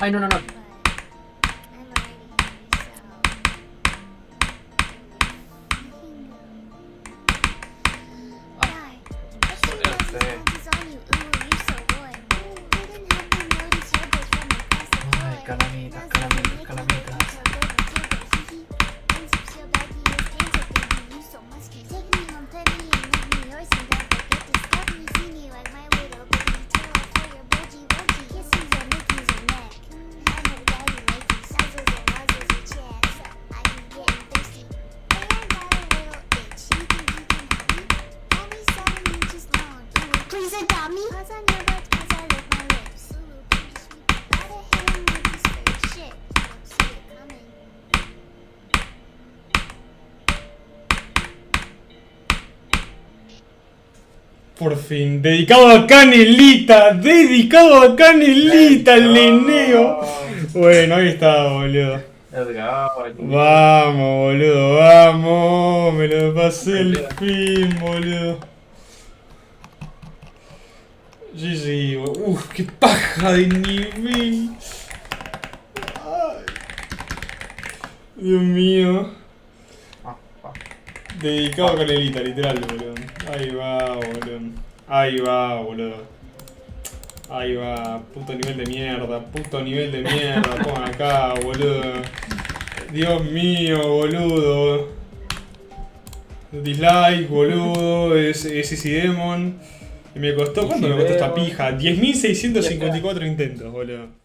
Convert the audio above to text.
Ay, no, no, no. Ay, calamitas, calamitas, calamitas. Please adopt me. Por fin, dedicado a Canelita, el neneo. Bueno, ahí está, boludo. Edgar, Vamos, boludo, vamos. Me lo pasé el fin, boludo. GG, uff, qué paja de nivel. Ay, Dios mío. Dedicado a Canelita, literal, boludo. Ahí va, boludo. Ahí va, boludo. Ahí va, puto nivel de mierda, Pongan acá, boludo. Dios mío, boludo. Dislike, boludo. Es Demon. Y me costó, ¿cuánto me costó esta pija? 10.654 intentos, boludo.